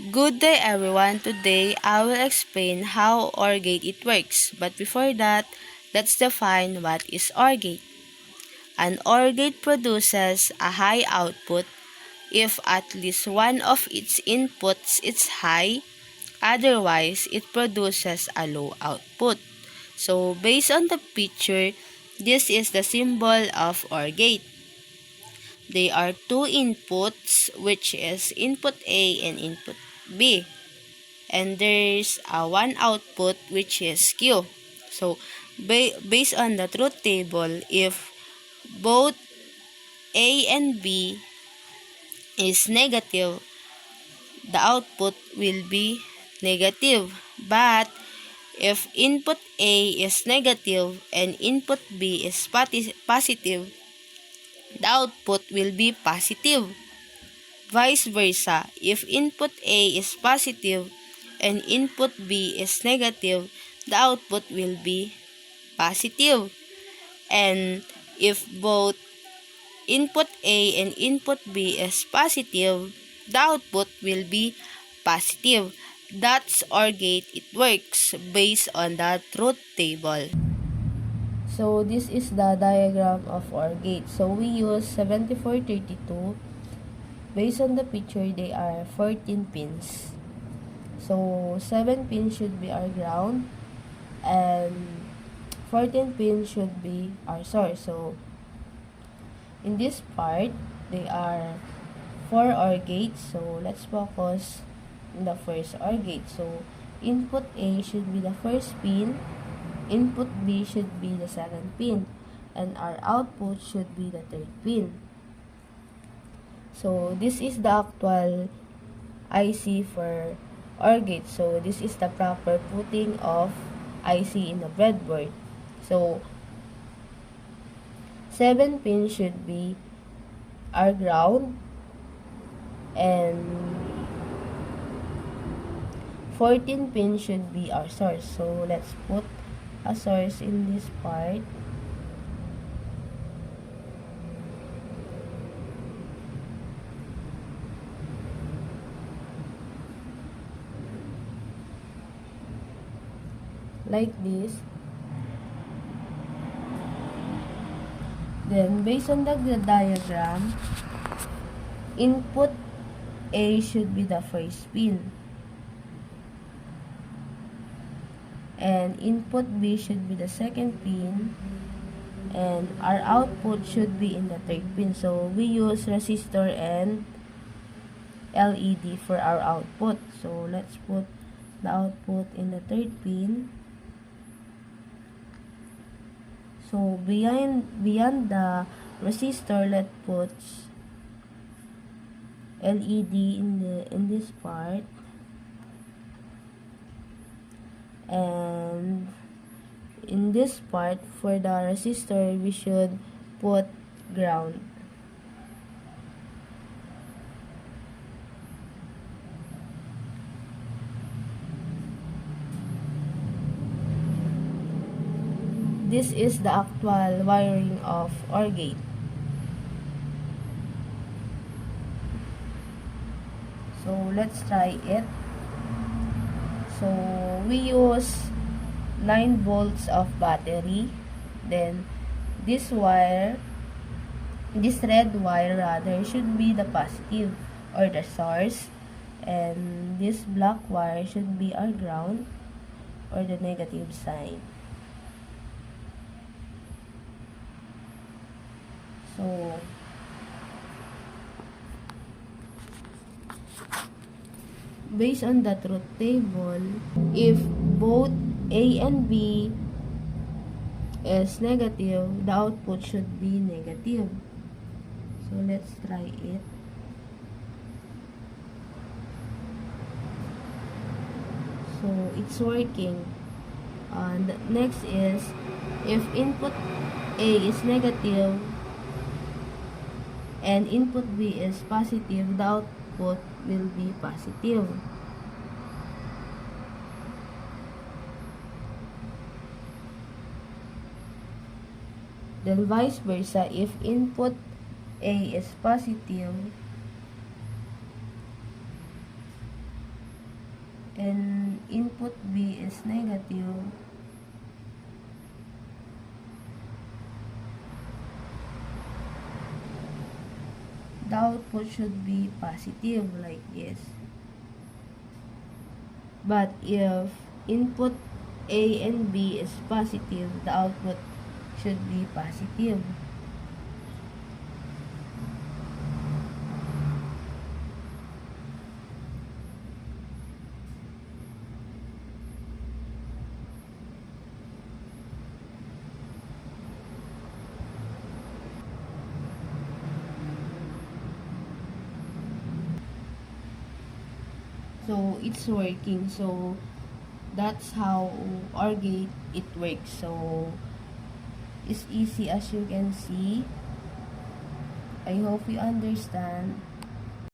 Good day everyone. Today I will explain how OR gate it works. But before that, let's define what is OR gate. An OR gate produces a high output if at least one of its inputs is high, otherwise it produces a low output. So based on the picture, this is the symbol of OR gate. They are two inputs, which is input A and input B. And there's one output, which is Q. So, based on the truth table, if both A and B is negative, the output will be negative. But if input A is negative and input B is positive, the output will be positive. Vice versa, if input A is positive and input B is negative, the output will be positive. And if both input A and input B is positive, the output will be positive. That's OR gate. It works based on the truth table. So this is the diagram of OR gate. So we use 7432. Based on the picture, they are 14 pins. So 7 pins should be our ground and 14 pins should be our source. So in this part, they are 4 OR gates. So let's focus on the first OR gate. So input A should be the first pin, input B should be the second pin, and our output should be the third pin. So this is the actual IC for OR gate. So this is the proper putting of IC in the breadboard. So 7 pins should be our ground and 14 pins should be our source. So let's put a source in this part. Like this. Then, based on the diagram, input A should be the first pin. And input B should be the second pin. And our output should be in the third pin. So, we use resistor and LED for our output. So, let's put the output in the third pin. So beyond the resistor, let's put LED in this part, and in this part for the resistor we should put ground. This is the actual wiring of OR gate. So let's try it. So we use 9 volts of battery. Then this red wire rather, should be the positive or the source. And this black wire should be our ground or the negative sign. So, based on the truth table, if both A and B is negative, the output should be negative. So, let's try it. So, it's working. And next is, if input A is negative, and input B is positive, the output will be positive. Then vice versa, if input A is positive and input B is negative, the output should be positive like this. But if input A and B is positive, the output should be positive. So it's working. So that's how OR gate it works. So it's easy as you can see. I hope you understand.